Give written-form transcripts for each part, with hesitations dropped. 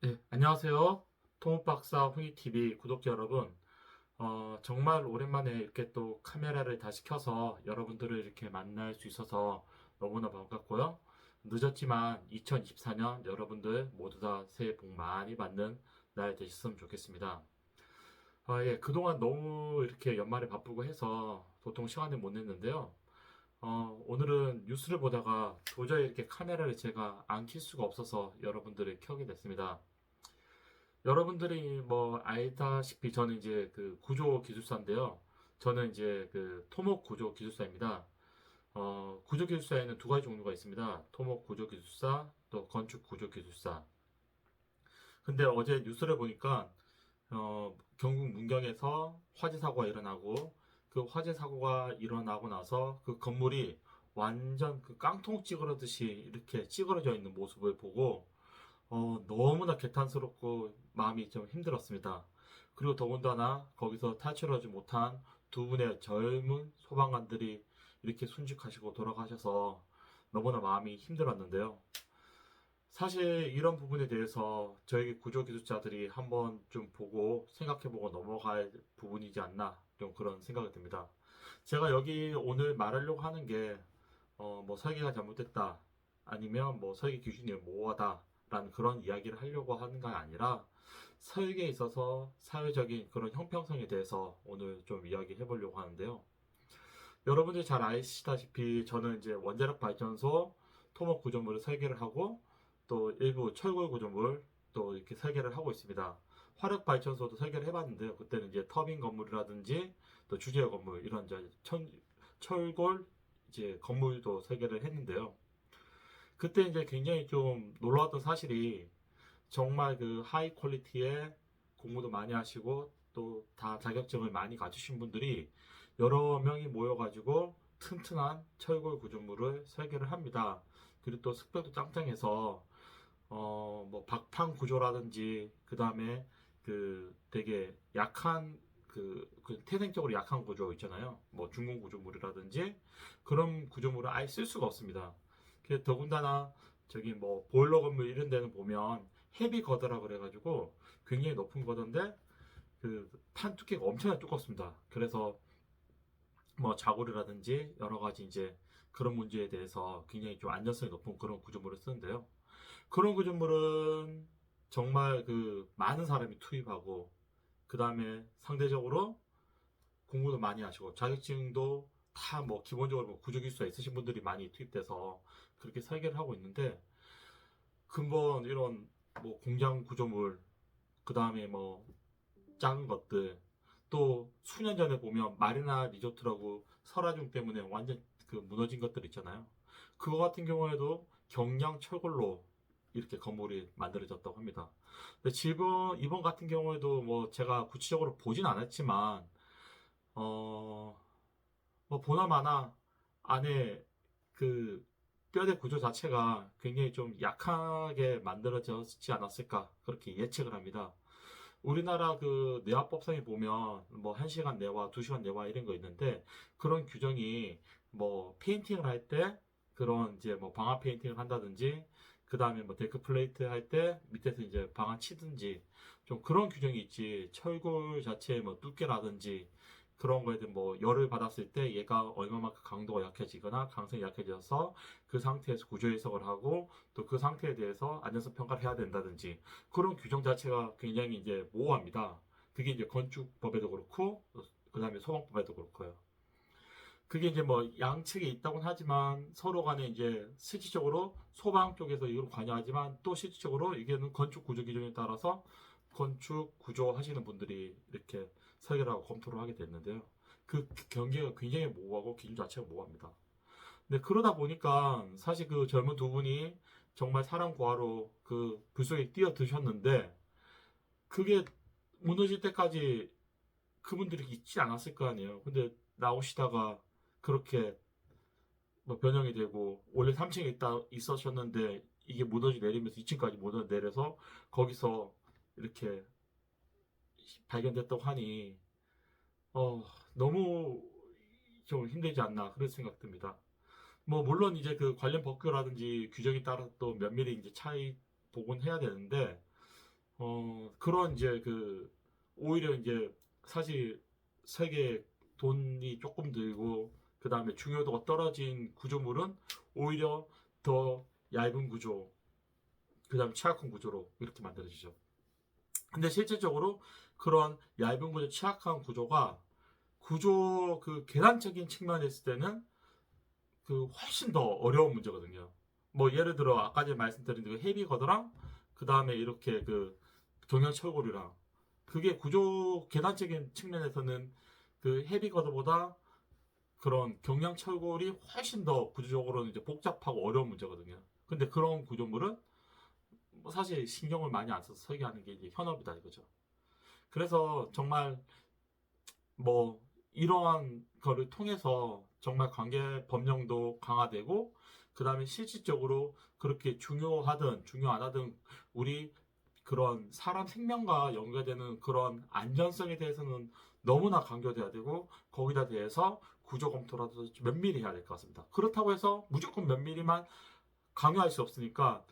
네, 안녕하세요. 토목박사 훈이TV 구독자 여러분. 정말 오랜만에 이렇게 또 카메라를 다시 켜서 여러분들을 이렇게 만날 수 있어서 너무나 반갑고요. 늦었지만 2024년 여러분들 모두 다 새해 복 많이 받는 날 되셨으면 좋겠습니다. 예, 그동안 너무 이렇게 연말에 바쁘고 해서 보통 시간을 못 냈는데요. 오늘은 뉴스를 보다가 도저히 이렇게 카메라를 제가 안 켤 수가 없어서 여러분들을 켜게 됐습니다. 여러분들이 뭐 알다시피 저는 이제 그 구조 기술사인데요. 저는 이제 그 토목 구조 기술사입니다. 구조 기술사에는 두 가지 종류가 있습니다. 토목 구조 기술사, 또 건축 구조 기술사. 근데 어제 뉴스를 보니까 경북 문경에서 화재 사고가 일어나고 그 화재 사고가 일어나고 나서 그 건물이 완전 그 깡통 찌그러듯이 이렇게 찌그러져 있는 모습을 보고 너무나 개탄스럽고 마음이 좀 힘들었습니다. 그리고 더군다나 거기서 탈출하지 못한 두 분의 젊은 소방관들이 이렇게 순직하시고 돌아가셔서 너무나 마음이 힘들었는데요. 사실 이런 부분에 대해서 저희 구조기술자들이 한번 좀 보고 생각해보고 넘어갈 부분이지 않나 좀 그런 생각이 듭니다. 제가 여기 오늘 말하려고 하는 게 뭐 설계가 잘못됐다 아니면 뭐 설계 기준이 모호하다 라는 그런 이야기를 하려고 하는 게 아니라 설계에 있어서 사회적인 그런 형평성에 대해서 오늘 좀 이야기해 보려고 하는데요. 여러분들이 잘 아시다시피 저는 이제 원자력 발전소 토목 구조물을 설계를 하고 또 일부 철골 구조물 또 이렇게 설계를 하고 있습니다. 화력 발전소도 설계를 해봤는데요. 그때는 이제 터빈 건물이라든지 또 주제어 건물 이런 이제 철골 이제 건물도 설계를 했는데요. 그때 이제 굉장히 좀 놀라웠던 사실이 정말 그 하이 퀄리티의 공부도 많이 하시고 또 다 자격증을 많이 가지신 분들이 여러 명이 모여가지고 튼튼한 철골 구조물을 설계를 합니다. 그리고 또 습격도 짱짱해서 뭐 박판 구조라든지 그 다음에 그 되게 약한 그 태생적으로 약한 구조 있잖아요. 뭐 중공 구조물이라든지 그런 구조물을 아예 쓸 수가 없습니다. 더군다나 저기 뭐 보일러 건물 이런 데는 보면 헤비 거더라 그래가지고 굉장히 높은 거던데 그 판 두께가 엄청나게 두껍습니다. 그래서 뭐 자골이라든지 여러 가지 이제 그런 문제에 대해서 굉장히 좀 안전성이 높은 그런 구조물을 쓰는데요. 그런 구조물은 정말 그 많은 사람이 투입하고 그 다음에 상대적으로 공부도 많이 하시고 자격증도 다 뭐 기본적으로 뭐 구조기술사 있으신 분들이 많이 투입돼서 그렇게 설계를 하고 있는데 근본 이런 뭐 공장 구조물 그 다음에 뭐 작은 것들 또 수년 전에 보면 마리나 리조트라고 설화중 때문에 완전 그 무너진 것들 있잖아요. 그거 같은 경우에도 경량 철골로 이렇게 건물이 만들어졌다고 합니다. 근데 지금 이번 같은 경우에도 뭐 제가 구체적으로 보진 않았지만 어, 뭐 보나마나 안에 그 뼈대 구조 자체가 굉장히 좀 약하게 만들어졌지 않았을까 그렇게 예측을 합니다. 우리나라 그 뇌화법상에 보면 뭐 1시간 내와 2시간 내와 이런 거 있는데 그런 규정이 뭐 페인팅을 할 때 그런 이제 뭐 방아 페인팅을 한다든지 그 다음에 뭐 데크 플레이트 할 때 밑에서 이제 방아 치든지 좀 그런 규정이 있지 철골 자체의 뭐 두께라든지 그런 거에 대한 뭐 열을 받았을 때 얘가 얼마만큼 강도가 약해지거나 강성이 약해져서 그 상태에서 구조 해석을 하고 또 그 상태에 대해서 안전성 평가를 해야 된다든지 그런 규정 자체가 굉장히 이제 모호합니다. 그게 이제 건축법에도 그렇고 그 다음에 소방법에도 그렇고요. 그게 이제 뭐 양측에 있다고는 하지만 서로 간에 이제 실질적으로 소방 쪽에서 이걸 관여하지만 또 실질적으로 이게는 건축 구조 기준에 따라서 건축 구조 하시는 분들이 이렇게 설계를 하고 검토를 하게 됐는데요. 그 경계가 굉장히 모호하고 기준 자체가 모호합니다. 근데 그러다 보니까 사실 그 젊은 두 분이 정말 사람 구하러 그 불속에 뛰어드셨는데 그게 무너질 때까지 그분들이 있지 않았을 거 아니에요. 근데 나오시다가 그렇게 뭐 변형이 되고 원래 3층에 있으셨는데 이게 무너지 내리면서 2층까지 무너져 내려서 거기서 이렇게 발견됐다고 하니 어, 너무 좀 힘들지 않나 그런 생각 듭니다. 뭐 물론 이제 그 관련 법규라든지 규정에 따라 또 면밀히 이제 차이 보곤 해야 되는데 그런 이제 오히려 이제 사실 세계 돈이 조금 들고 그 다음에 중요도가 떨어진 구조물은 오히려 더 얇은 구조, 그 다음에 취약한 구조로 이렇게 만들어지죠. 근데 실질적으로 그런 얇은 구조, 취약한 구조가 구조 계산적인 측면에 있을 때는 훨씬 더 어려운 문제거든요. 뭐 예를 들어 아까 전에 말씀드린 헤비 거더랑 그 다음에 이렇게 경량 철골이랑 그게 구조 계산적인 측면에서는 헤비 거더보다 그런 경량 철골이 훨씬 더 구조적으로는 이제 복잡하고 어려운 문제거든요. 근데 그런 구조물은 뭐 사실 신경을 많이 안 써서 설계하는 게 이제 현업이다 이거죠. 그래서 정말 뭐 이러한 거를 통해서 정말 관계 법령도 강화되고 그 다음에 실질적으로 그렇게 중요하든 중요 안 하든 우리 그런 사람 생명과 연결되는 그런 안전성에 대해서는 너무나 강조돼야 되고 거기다 대해서 구조 검토라도 면밀히 해야 될 것 같습니다. 그렇다고 해서 무조건 면밀히만 강요할 수 없으니까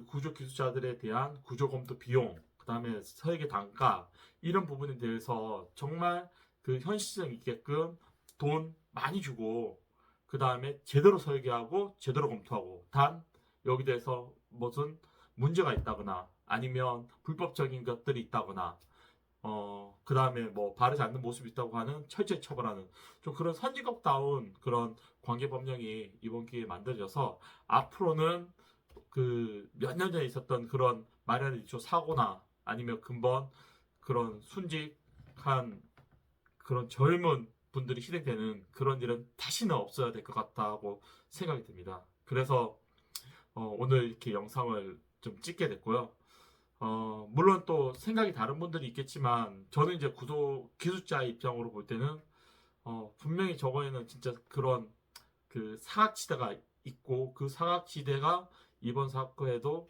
구조 기술자들에 대한 구조 검토 비용, 그 다음에 설계 단가 이런 부분에 대해서 정말 현실성 있게끔 돈 많이 주고 그 다음에 제대로 설계하고 제대로 검토하고 단 여기 대해서 무슨 문제가 있다거나 아니면 불법적인 것들이 있다거나 그 다음에 뭐 바르지 않는 모습이 있다고 하는 철저히 처벌하는 좀 그런 선진국다운 그런 관계 법령이 이번 기회에 만들어져서 앞으로는 몇 년 전에 있었던 그런 마련의 기초 사고나 아니면 근본 그런 순직한 그런 젊은 분들이 희생되는 그런 일은 다시는 없어야 될 것 같다고 생각이 듭니다. 그래서 오늘 이렇게 영상을 좀 찍게 됐고요. 물론 또 생각이 다른 분들이 있겠지만 저는 이제 기술자 입장으로 볼 때는 분명히 저거에는 진짜 그런 사각지대가 있고 그 사각지대가 이번 사건에도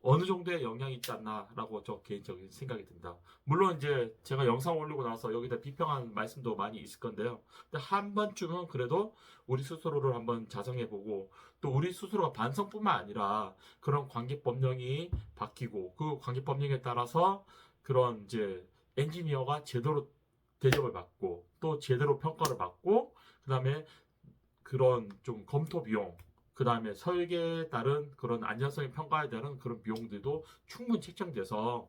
어느 정도의 영향이 있지 않나라고 저 개인적인 생각이 듭니다. 물론 이제 제가 영상 올리고 나서 여기다 비평한 말씀도 많이 있을 건데요. 근데 한 번쯤은 그래도 우리 스스로를 한번 자성해보고 또 우리 스스로가 반성뿐만 아니라 그런 관계법령이 바뀌고 그 관계법령에 따라서 그런 이제 엔지니어가 제대로 대접을 받고 또 제대로 평가를 받고 그 다음에 그런 좀 검토 비용, 그 다음에 설계에 따른 그런 안전성의 평가에 따른 그런 비용들도 충분히 책정돼서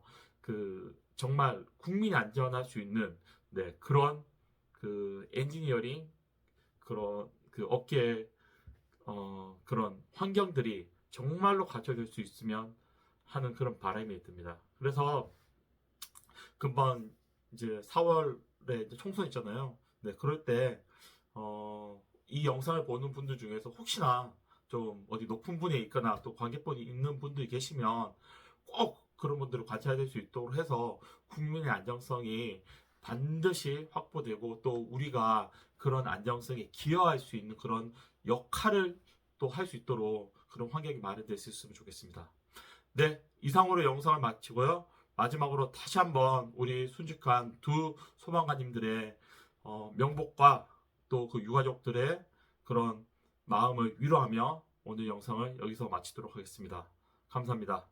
정말 국민이 안전할 수 있는 네, 그런 엔지니어링 그런 업계의 그런 환경들이 정말로 갖춰질 수 있으면 하는 그런 바람이 듭니다. 그래서 금방 이제 4월에 이제 총선 있잖아요. 네, 그럴 때 이 영상을 보는 분들 중에서 혹시나 좀 어디 높은 분에 있거나 또 관계권이 있는 분들이 계시면 꼭 그런 분들을 관찰될 수 있도록 해서 국민의 안정성이 반드시 확보되고 또 우리가 그런 안정성에 기여할 수 있는 그런 역할을 또 할 수 있도록 그런 환경이 마련될 수 있으면 좋겠습니다. 네, 이상으로 영상을 마치고요. 마지막으로 다시 한번 우리 순직한 두 소방관님들의 명복과 또 그 유가족들의 그런 마음을 위로하며 오늘 영상을 여기서 마치도록 하겠습니다. 감사합니다.